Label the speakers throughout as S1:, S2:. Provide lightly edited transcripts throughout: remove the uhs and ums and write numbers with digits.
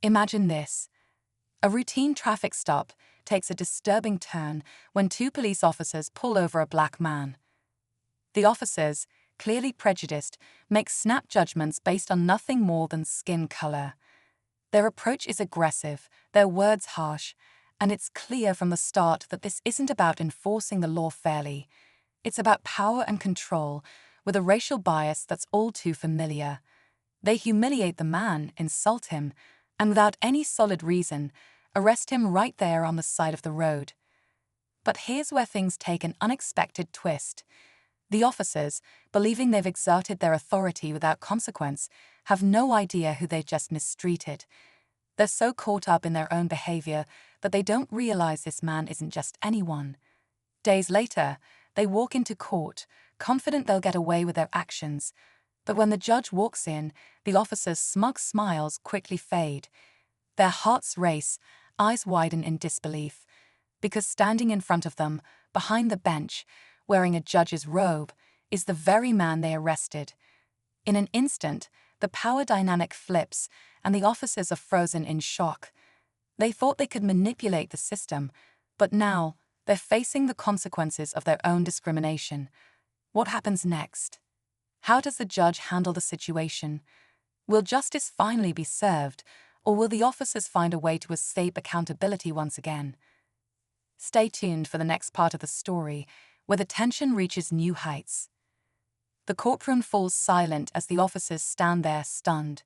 S1: Imagine this. A routine traffic stop takes a disturbing turn when two police officers pull over a black man. The officers, clearly prejudiced, make snap judgments based on nothing more than skin color. Their approach is aggressive, their words harsh, and it's clear from the start that this isn't about enforcing the law fairly. It's about power and control, with a racial bias that's all too familiar. They humiliate the man, insult him, and without any solid reason, arrest him right there on the side of the road. But here's where things take an unexpected twist. The officers, believing they've exerted their authority without consequence, have no idea who they've just mistreated. They're so caught up in their own behavior that they don't realize this man isn't just anyone. Days later, they walk into court, confident they'll get away with their actions. But when the judge walks in, the officers' smug smiles quickly fade. Their hearts race, eyes widen in disbelief, because standing in front of them, behind the bench, wearing a judge's robe, is the very man they arrested. In an instant, the power dynamic flips, and the officers are frozen in shock. They thought they could manipulate the system, but now they're facing the consequences of their own discrimination. What happens next? How does the judge handle the situation? Will justice finally be served, or will the officers find a way to escape accountability once again? Stay tuned for the next part of the story, where the tension reaches new heights. The courtroom falls silent as the officers stand there stunned.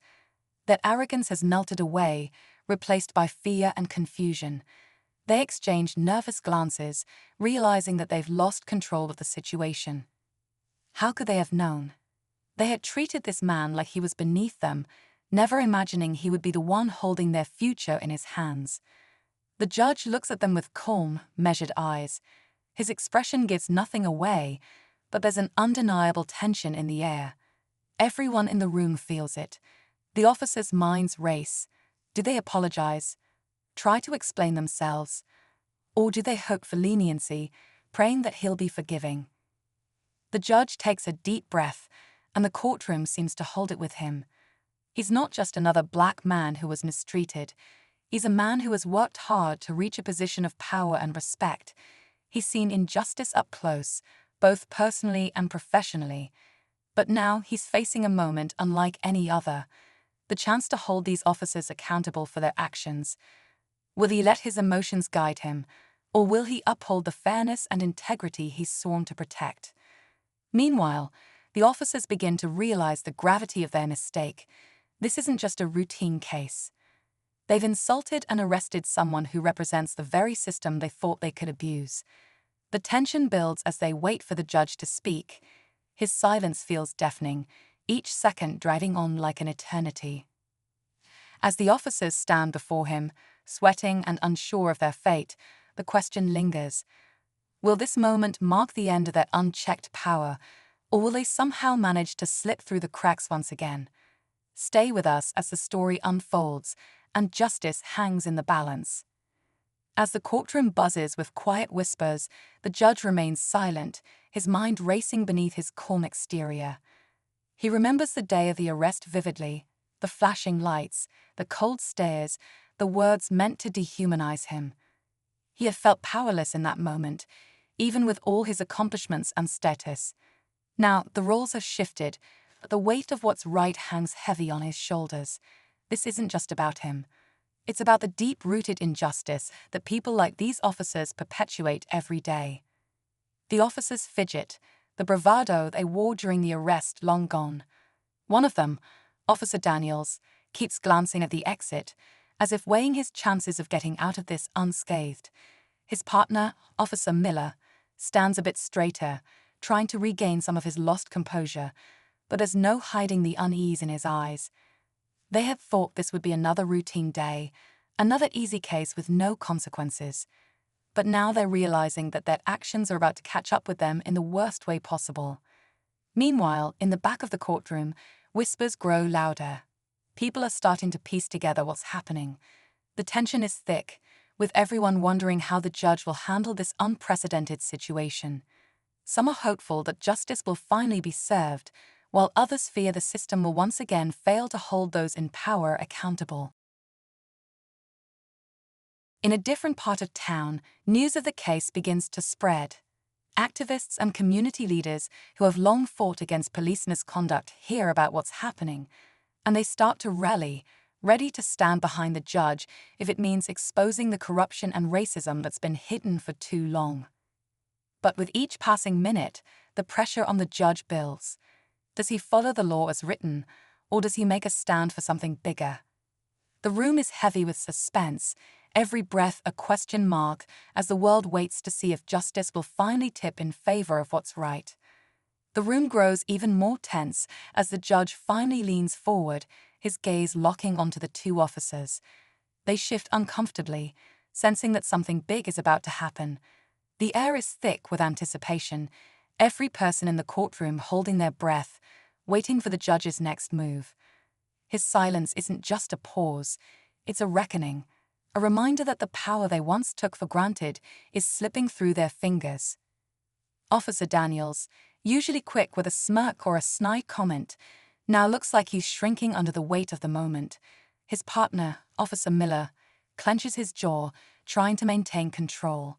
S1: Their arrogance has melted away, replaced by fear and confusion. They exchange nervous glances, realizing that they've lost control of the situation. How could they have known? They had treated this man like he was beneath them, never imagining he would be the one holding their future in his hands. The judge looks at them with calm, measured eyes. His expression gives nothing away, but there's an undeniable tension in the air. Everyone in the room feels it. The officers' minds race. Do they apologize? Try to explain themselves? Or do they hope for leniency, praying that he'll be forgiving? The judge takes a deep breath, and the courtroom seems to hold it with him. He's not just another black man who was mistreated. He's a man who has worked hard to reach a position of power and respect. He's seen injustice up close, both personally and professionally. But now he's facing a moment unlike any other, the chance to hold these officers accountable for their actions. Will he let his emotions guide him, or will he uphold the fairness and integrity he's sworn to protect? Meanwhile, the officers begin to realize the gravity of their mistake. This isn't just a routine case. They've insulted and arrested someone who represents the very system they thought they could abuse. The tension builds as they wait for the judge to speak. His silence feels deafening, each second dragging on like an eternity. As the officers stand before him, sweating and unsure of their fate, the question lingers. Will this moment mark the end of their unchecked power, or will they somehow manage to slip through the cracks once again? Stay with us as the story unfolds, and justice hangs in the balance. As the courtroom buzzes with quiet whispers, the judge remains silent, his mind racing beneath his calm exterior. He remembers the day of the arrest vividly, the flashing lights, the cold stares, the words meant to dehumanize him. He had felt powerless in that moment, even with all his accomplishments and status. Now, the roles have shifted, but the weight of what's right hangs heavy on his shoulders. This isn't just about him. It's about the deep-rooted injustice that people like these officers perpetuate every day. The officers fidget, the bravado they wore during the arrest long gone. One of them, Officer Daniels, keeps glancing at the exit, as if weighing his chances of getting out of this unscathed. His partner, Officer Miller, stands a bit straighter, trying to regain some of his lost composure, but there's no hiding the unease in his eyes. They had thought this would be another routine day, another easy case with no consequences. But now they're realizing that their actions are about to catch up with them in the worst way possible. Meanwhile, in the back of the courtroom, whispers grow louder. People are starting to piece together what's happening. The tension is thick, with everyone wondering how the judge will handle this unprecedented situation. Some are hopeful that justice will finally be served, while others fear the system will once again fail to hold those in power accountable. In a different part of town, news of the case begins to spread. Activists and community leaders who have long fought against police misconduct hear about what's happening, and they start to rally, ready to stand behind the judge if it means exposing the corruption and racism that's been hidden for too long. But with each passing minute, the pressure on the judge builds. Does he follow the law as written, or does he make a stand for something bigger? The room is heavy with suspense, every breath a question mark as the world waits to see if justice will finally tip in favor of what's right. The room grows even more tense as the judge finally leans forward, his gaze locking onto the two officers. They shift uncomfortably, sensing that something big is about to happen. The air is thick with anticipation, every person in the courtroom holding their breath, waiting for the judge's next move. His silence isn't just a pause, it's a reckoning, a reminder that the power they once took for granted is slipping through their fingers. Officer Daniels, usually quick with a smirk or a snide comment, now looks like he's shrinking under the weight of the moment. His partner, Officer Miller, clenches his jaw, trying to maintain control.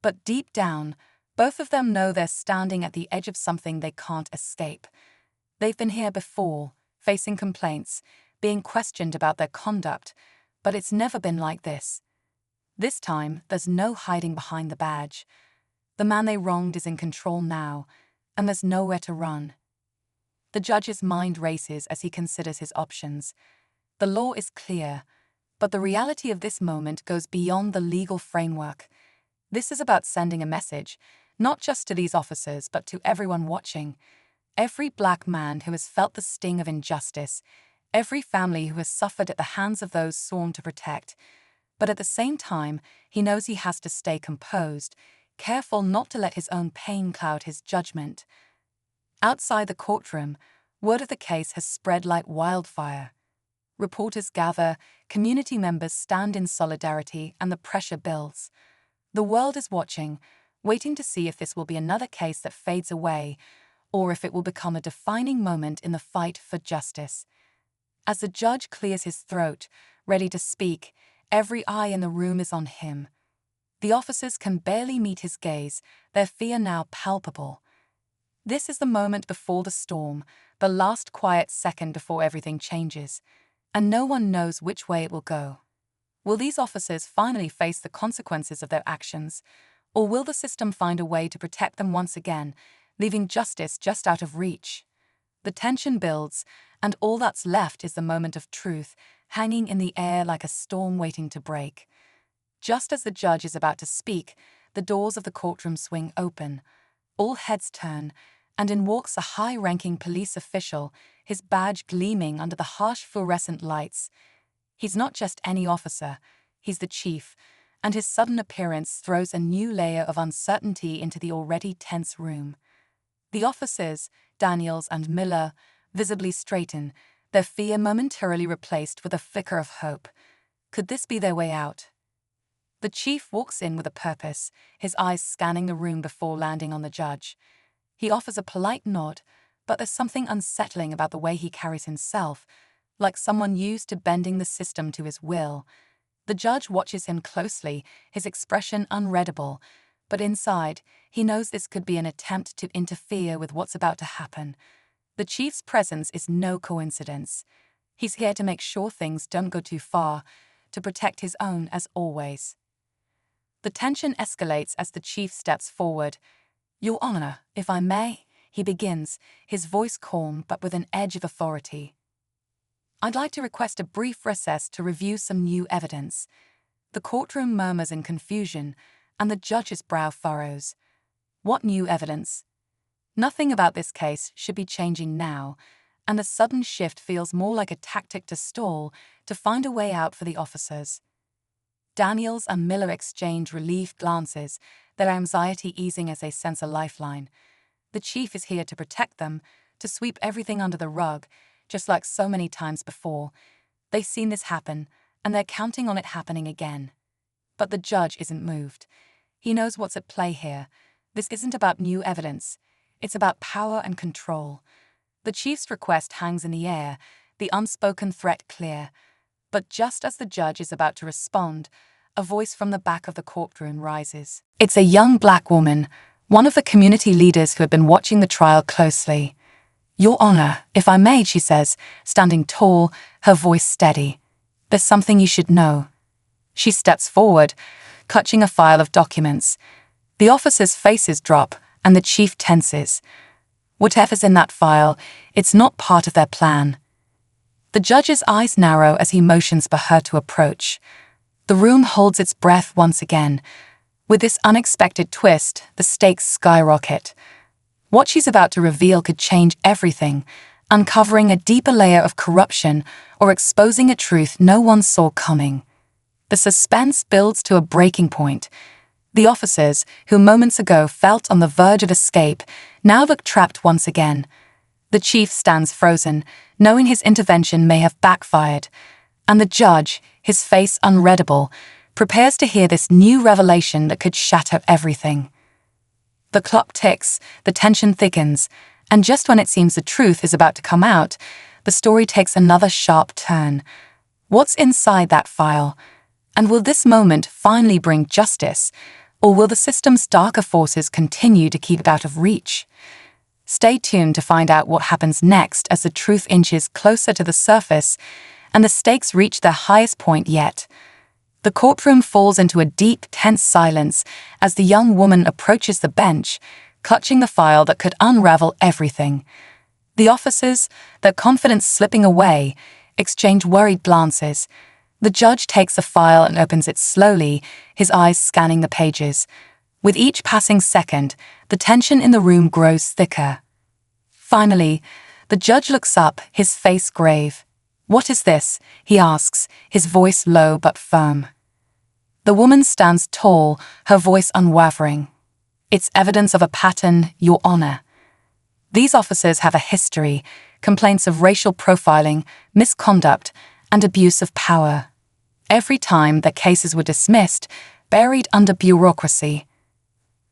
S1: But deep down, both of them know they're standing at the edge of something they can't escape. They've been here before, facing complaints, being questioned about their conduct, but it's never been like this. This time, there's no hiding behind the badge. The man they wronged is in control now, and there's nowhere to run. The judge's mind races as he considers his options. The law is clear, but the reality of this moment goes beyond the legal framework. This is about sending a message, not just to these officers, but to everyone watching. Every black man who has felt the sting of injustice, every family who has suffered at the hands of those sworn to protect. But at the same time, he knows he has to stay composed, careful not to let his own pain cloud his judgment. Outside the courtroom, word of the case has spread like wildfire. Reporters gather, community members stand in solidarity, and the pressure builds. The world is watching, waiting to see if this will be another case that fades away, or if it will become a defining moment in the fight for justice. As the judge clears his throat, ready to speak, every eye in the room is on him. The officers can barely meet his gaze, their fear now palpable. This is the moment before the storm, the last quiet second before everything changes, and no one knows which way it will go. Will these officers finally face the consequences of their actions, or will the system find a way to protect them once again, leaving justice just out of reach? The tension builds, and all that's left is the moment of truth, hanging in the air like a storm waiting to break. Just as the judge is about to speak, the doors of the courtroom swing open. All heads turn, and in walks a high-ranking police official, his badge gleaming under the harsh fluorescent lights. He's not just any officer, he's the chief, and his sudden appearance throws a new layer of uncertainty into the already tense room. The officers, Daniels and Miller, visibly straighten, their fear momentarily replaced with a flicker of hope. Could this be their way out? The chief walks in with a purpose, his eyes scanning the room before landing on the judge. He offers a polite nod, but there's something unsettling about the way he carries himself, like someone used to bending the system to his will. The judge watches him closely, his expression unreadable, but inside, he knows this could be an attempt to interfere with what's about to happen. The chief's presence is no coincidence. He's here to make sure things don't go too far, to protect his own as always. The tension escalates as the chief steps forward. "Your Honor, if I may," he begins, his voice calm but with an edge of authority. "I'd like to request a brief recess to review some new evidence." The courtroom murmurs in confusion, and the judge's brow furrows. What new evidence? Nothing about this case should be changing now, and the sudden shift feels more like a tactic to stall, to find a way out for the officers. Daniels and Miller exchange relieved glances, their anxiety easing as they sense a lifeline. The chief is here to protect them, to sweep everything under the rug, just like so many times before. They've seen this happen, and they're counting on it happening again. But the judge isn't moved. He knows what's at play here. This isn't about new evidence. It's about power and control. The chief's request hangs in the air, the unspoken threat clear. But just as the judge is about to respond, a voice from the back of the courtroom rises. It's a young black woman, one of the community leaders who had been watching the trial closely. "Your Honor, if I may," she says, standing tall, her voice steady. "There's something you should know." She steps forward, clutching a file of documents. The officers' faces drop, and the chief tenses. Whatever's in that file, it's not part of their plan. The judge's eyes narrow as he motions for her to approach. The room holds its breath once again. With this unexpected twist, the stakes skyrocket. What she's about to reveal could change everything, uncovering a deeper layer of corruption or exposing a truth no one saw coming. The suspense builds to a breaking point. The officers, who moments ago felt on the verge of escape, now look trapped once again. The chief stands frozen, knowing his intervention may have backfired. And the judge, his face unreadable, prepares to hear this new revelation that could shatter everything. The clock ticks, the tension thickens, and just when it seems the truth is about to come out, the story takes another sharp turn. What's inside that file? And will this moment finally bring justice? Or will the system's darker forces continue to keep it out of reach? Stay tuned to find out what happens next as the truth inches closer to the surface and the stakes reach their highest point yet. The courtroom falls into a deep, tense silence as the young woman approaches the bench, clutching the file that could unravel everything. The officers, their confidence slipping away, exchange worried glances. The judge takes the file and opens it slowly, his eyes scanning the pages. With each passing second, the tension in the room grows thicker. Finally, the judge looks up, his face grave. "What is this?" he asks, his voice low but firm. The woman stands tall, her voice unwavering. "It's evidence of a pattern, Your Honor." These officers have a history, complaints of racial profiling, misconduct, and abuse of power. Every time their cases were dismissed, buried under bureaucracy.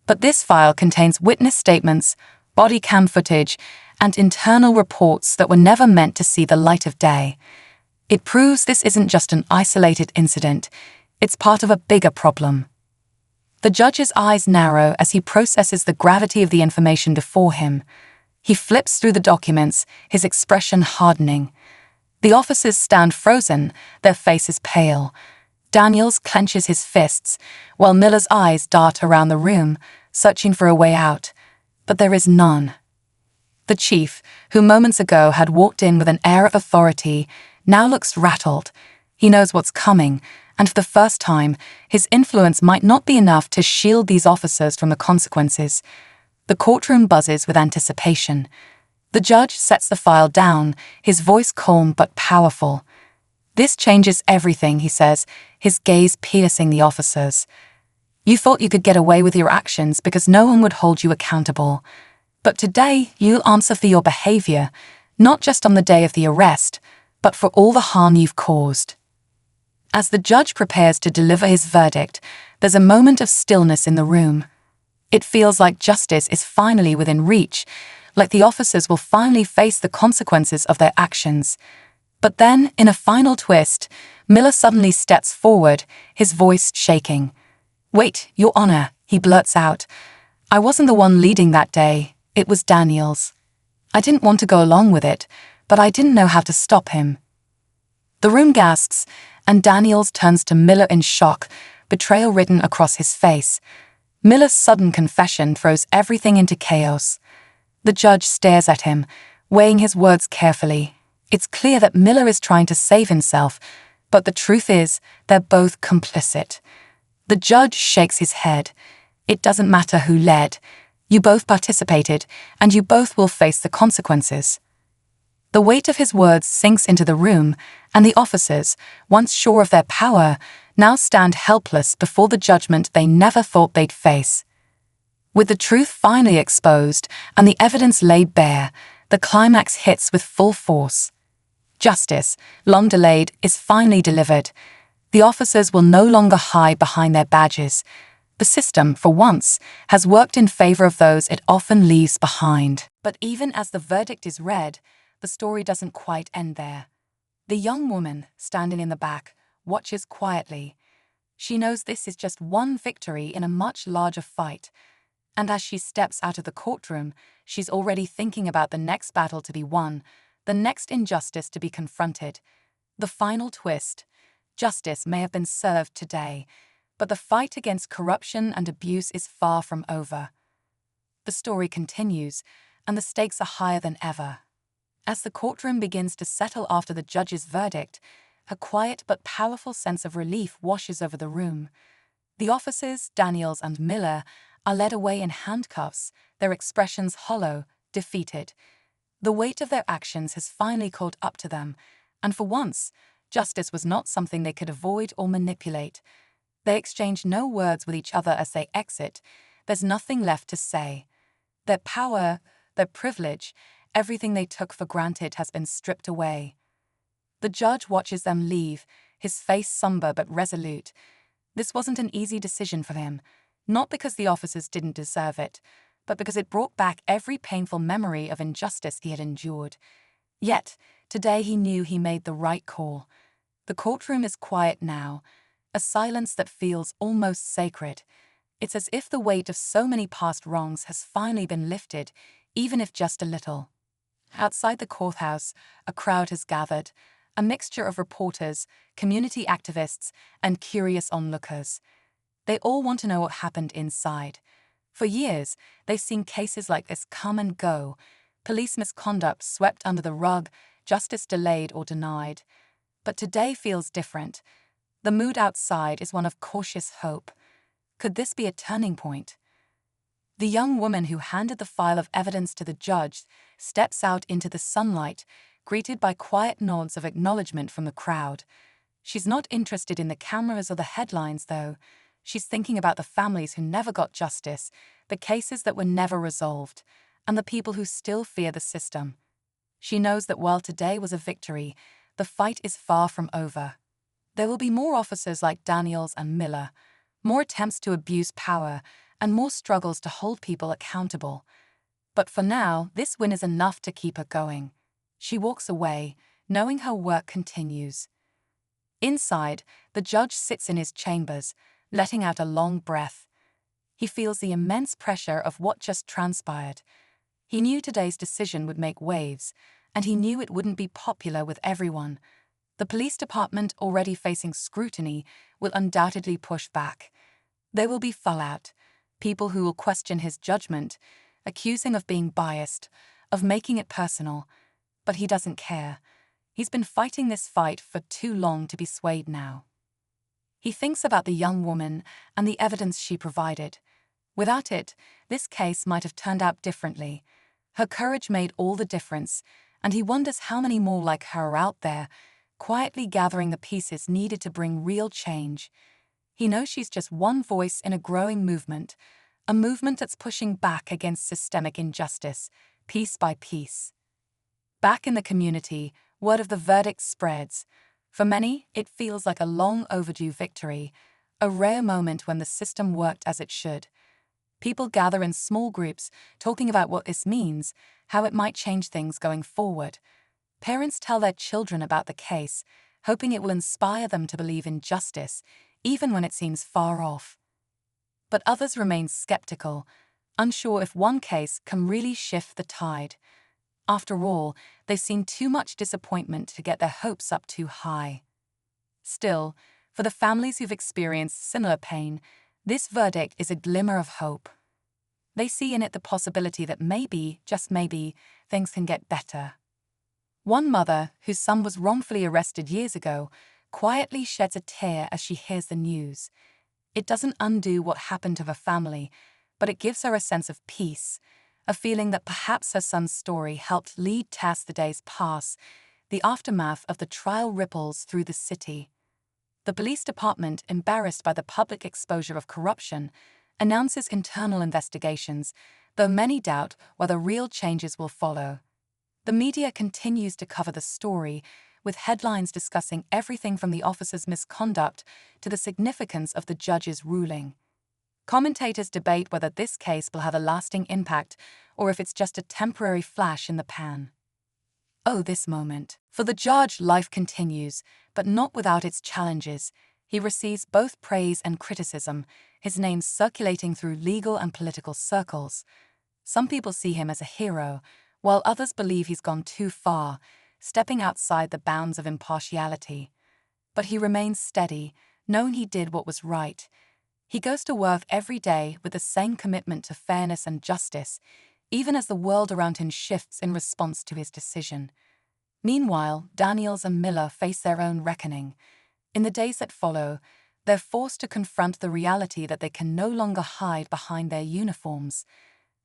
S1: But this file contains witness statements, body cam footage, and internal reports that were never meant to see the light of day. It proves this isn't just an isolated incident, it's part of a bigger problem. The judge's eyes narrow as he processes the gravity of the information before him. He flips through the documents, his expression hardening. The officers stand frozen, their faces pale. Daniels clenches his fists, while Miller's eyes dart around the room, searching for a way out. But there is none. The chief, who moments ago had walked in with an air of authority, now looks rattled. He knows what's coming, and for the first time, his influence might not be enough to shield these officers from the consequences. The courtroom buzzes with anticipation. The judge sets the file down, his voice calm but powerful. "This changes everything," he says, his gaze piercing the officers. "You thought you could get away with your actions because no one would hold you accountable. But today, you'll answer for your behavior, not just on the day of the arrest, but for all the harm you've caused." As the judge prepares to deliver his verdict, there's a moment of stillness in the room. It feels like justice is finally within reach, like the officers will finally face the consequences of their actions. But then, in a final twist, Miller suddenly steps forward, his voice shaking. "Wait, Your Honor," he blurts out. "I wasn't the one leading that day, it was Daniels. I didn't want to go along with it, but I didn't know how to stop him." The room gasps, and Daniels turns to Miller in shock, betrayal written across his face. Miller's sudden confession throws everything into chaos. The judge stares at him, weighing his words carefully. It's clear that Miller is trying to save himself, but the truth is, they're both complicit. The judge shakes his head. "It doesn't matter who led. You both participated, and you both will face the consequences." The weight of his words sinks into the room, and the officers, once sure of their power, now stand helpless before the judgment they never thought they'd face. With the truth finally exposed and the evidence laid bare, the climax hits with full force. Justice, long delayed, is finally delivered. The officers will no longer hide behind their badges. The system, for once, has worked in favor of those it often leaves behind. But even as the verdict is read, the story doesn't quite end there. The young woman, standing in the back, watches quietly. She knows this is just one victory in a much larger fight, and as she steps out of the courtroom, she's already thinking about the next battle to be won, the next injustice to be confronted. The final twist: justice may have been served today, but the fight against corruption and abuse is far from over. The story continues, and the stakes are higher than ever. As the courtroom begins to settle after the judge's verdict, a quiet but powerful sense of relief washes over the room. The officers, Daniels and Miller, are led away in handcuffs, their expressions hollow, defeated. The weight of their actions has finally caught up to them, and for once, justice was not something they could avoid or manipulate. They exchange no words with each other as they exit. There's nothing left to say. Their power, their privilege, everything they took for granted has been stripped away. The judge watches them leave, his face somber but resolute. This wasn't an easy decision for him, not because the officers didn't deserve it, but because it brought back every painful memory of injustice he had endured. Yet, today he knew he made the right call. The courtroom is quiet now, a silence that feels almost sacred. It's as if the weight of so many past wrongs has finally been lifted, even if just a little. Outside the courthouse, a crowd has gathered, a mixture of reporters, community activists, and curious onlookers. They all want to know what happened inside. For years, they've seen cases like this come and go, police misconduct swept under the rug, justice delayed or denied. But today feels different. The mood outside is one of cautious hope. Could this be a turning point? The young woman who handed the file of evidence to the judge steps out into the sunlight, greeted by quiet nods of acknowledgement from the crowd. She's not interested in the cameras or the headlines, though. She's thinking about the families who never got justice, the cases that were never resolved, and the people who still fear the system. She knows that while today was a victory, the fight is far from over. There will be more officers like Daniels and Miller, more attempts to abuse power, and more struggles to hold people accountable. But for now, this win is enough to keep her going. She walks away, knowing her work continues. Inside, the judge sits in his chambers, letting out a long breath. He feels the immense pressure of what just transpired. He knew today's decision would make waves, and he knew it wouldn't be popular with everyone. The police department, already facing scrutiny, will undoubtedly push back. There will be fallout, people who will question his judgment, accuse him of being biased, of making it personal. But he doesn't care. He's been fighting this fight for too long to be swayed now. He thinks about the young woman and the evidence she provided. Without it, this case might have turned out differently. Her courage made all the difference, and he wonders how many more like her are out there, quietly gathering the pieces needed to bring real change. He knows she's just one voice in a growing movement, a movement that's pushing back against systemic injustice, piece by piece. Back in the community, word of the verdict spreads. For many, it feels like a long overdue victory, a rare moment when the system worked as it should. People gather in small groups, talking about what this means, how it might change things going forward. Parents tell their children about the case, hoping it will inspire them to believe in justice, even when it seems far off. But others remain skeptical, unsure if one case can really shift the tide. After all, they've seen too much disappointment to get their hopes up too high. Still, for the families who've experienced similar pain, this verdict is a glimmer of hope. They see in it the possibility that maybe, just maybe, things can get better. One mother, whose son was wrongfully arrested years ago, quietly sheds a tear as she hears the news. It doesn't undo what happened to her family, but it gives her a sense of peace, a feeling that perhaps her son's story helped lead past the days past. The aftermath of the trial ripples through the city. The police department, embarrassed by the public exposure of corruption, announces internal investigations, though many doubt whether real changes will follow. The media continues to cover the story, with headlines discussing everything from the officer's misconduct to the significance of the judge's ruling. Commentators debate whether this case will have a lasting impact or if it's just a temporary flash in the pan. Oh, this moment. For the judge, life continues, but not without its challenges. He receives both praise and criticism, his name circulating through legal and political circles. Some people see him as a hero, while others believe he's gone too far, stepping outside the bounds of impartiality. But he remains steady, knowing he did what was right. He goes to work every day with the same commitment to fairness and justice, even as the world around him shifts in response to his decision. Meanwhile, Daniels and Miller face their own reckoning. In the days that follow, they're forced to confront the reality that they can no longer hide behind their uniforms.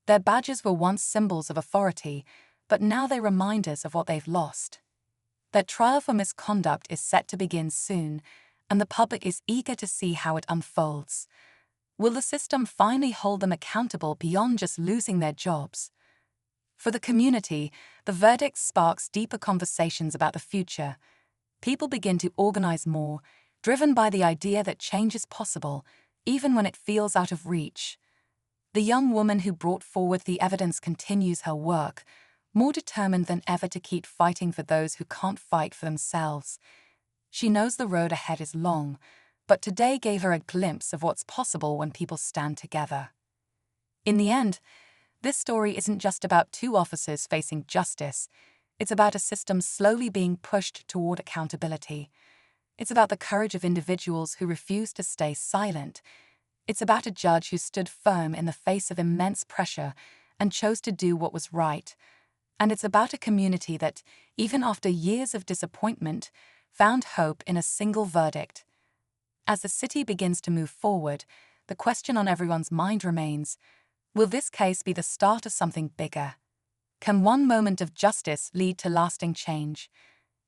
S1: Their badges were once symbols of authority, but now they're reminders of what they've lost. Their trial for misconduct is set to begin soon, and the public is eager to see how it unfolds. Will the system finally hold them accountable beyond just losing their jobs? For the community, the verdict sparks deeper conversations about the future. People begin to organize more, driven by the idea that change is possible, even when it feels out of reach. The young woman who brought forward the evidence continues her work, more determined than ever to keep fighting for those who can't fight for themselves. She knows the road ahead is long, but today gave her a glimpse of what's possible when people stand together. In the end, this story isn't just about two officers facing justice. It's about a system slowly being pushed toward accountability. It's about the courage of individuals who refuse to stay silent. It's about a judge who stood firm in the face of immense pressure and chose to do what was right. And it's about a community that, even after years of disappointment, found hope in a single verdict. As the city begins to move forward, the question on everyone's mind remains, will this case be the start of something bigger? Can one moment of justice lead to lasting change?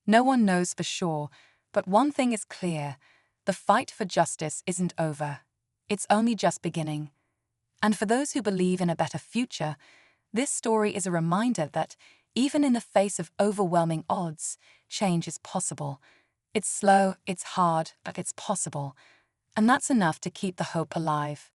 S1: No one knows for sure, but one thing is clear: the fight for justice isn't over. It's only just beginning. And for those who believe in a better future, this story is a reminder that, even in the face of overwhelming odds, change is possible. It's slow, it's hard, but it's possible. And that's enough to keep the hope alive.